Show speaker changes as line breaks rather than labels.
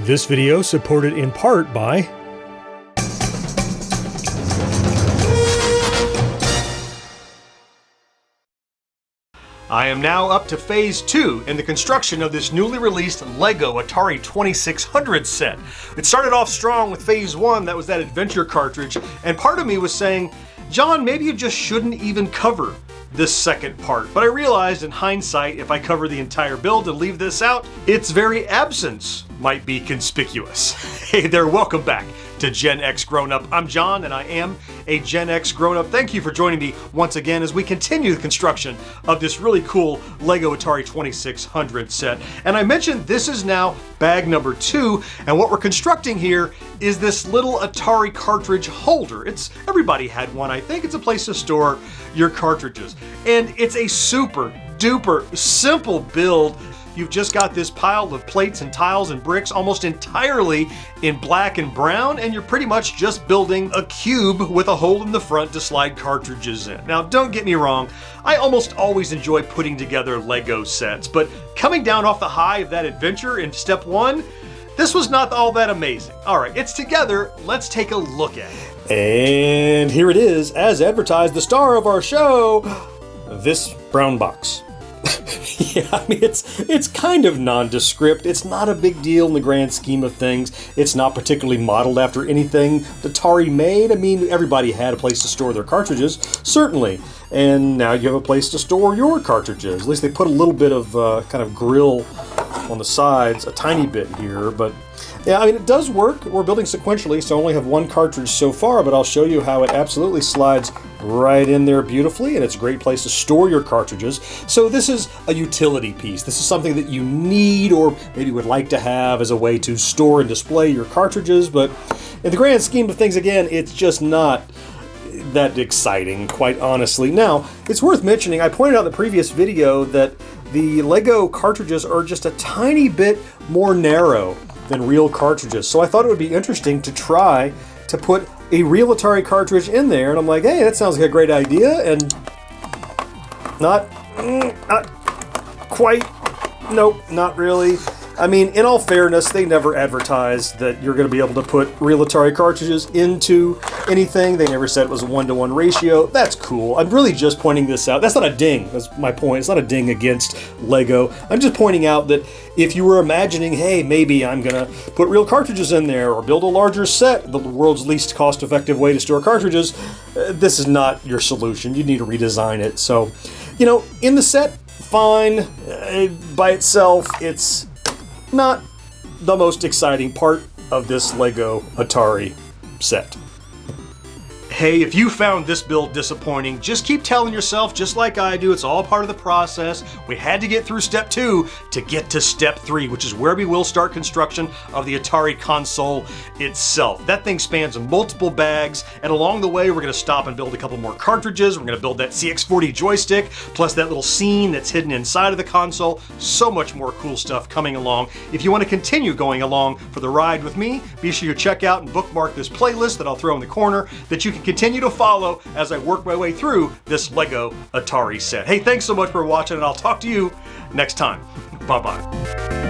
This video supported in part by I am now up to phase 2 in the construction of this newly released LEGO Atari 2600 set. It started off strong with phase 1, that was that adventure cartridge, and part of me was saying, John, maybe you just shouldn't even cover this second part. But I realized in hindsight, if I cover the entire build and leave this out, its very absence might be conspicuous. Hey there, welcome back to GenXGrownUp. I'm John, and I am a GenXGrownUp. Thank you for joining me once again as we continue the construction of this really cool LEGO Atari 2600 set. And I mentioned this is now bag number 2, and what we're constructing here is this little Atari cartridge holder. Everybody had one, I think. It's a place to store your cartridges. And it's a super duper simple build. You've just got this pile of plates and tiles and bricks almost entirely in black and brown, and you're pretty much just building a cube with a hole in the front to slide cartridges in. Now, don't get me wrong, I almost always enjoy putting together LEGO sets, but coming down off the high of that adventure in step 1, this was not all that amazing. All right, it's together. Let's take a look at it. And here it is, as advertised, the star of our show, this brown box. Yeah, I mean, it's kind of nondescript. It's not a big deal in the grand scheme of things. It's not particularly modeled after anything Atari made. I mean, everybody had a place to store their cartridges, certainly. And now you have a place to store your cartridges. At least they put a little bit of kind of grill on the sides, a tiny bit here, but yeah, I mean, it does work. We're building sequentially, so I only have one cartridge so far, but I'll show you how it absolutely slides right in there beautifully, and it's a great place to store your cartridges. So this is a utility piece. This is something that you need or maybe would like to have as a way to store and display your cartridges, but in the grand scheme of things, again, it's just not that exciting, quite honestly. Now, it's worth mentioning, I pointed out in the previous video that the LEGO cartridges are just a tiny bit more narrow than real cartridges. So I thought it would be interesting to try to put a real Atari cartridge in there, and I'm like, hey, that sounds like a great idea, and not quite, nope, not really. I mean, in all fairness, they never advertised that you're going to be able to put real Atari cartridges into anything. They never said it was a 1-to-1 ratio. That's cool. I'm really just pointing this out. That's not a ding. That's my point. It's not a ding against LEGO. I'm just pointing out that if you were imagining, hey, maybe I'm going to put real cartridges in there or build a larger set, the world's least cost-effective way to store cartridges, this is not your solution. You need to redesign it. So, you know, in the set, fine. By itself, it's not the most exciting part of this LEGO Atari set. Hey, if you found this build disappointing, just keep telling yourself, just like I do, it's all part of the process. We had to get through step 2 to get to step 3, which is where we will start construction of the Atari console itself. That thing spans multiple bags, and along the way, we're going to stop and build a couple more cartridges. We're going to build that CX40 joystick, plus that little scene that's hidden inside of the console. So much more cool stuff coming along. If you want to continue going along for the ride with me, be sure you check out and bookmark this playlist that I'll throw in the corner that you can continue to follow as I work my way through this LEGO Atari set. Hey, thanks so much for watching, and I'll talk to you next time. Bye-bye.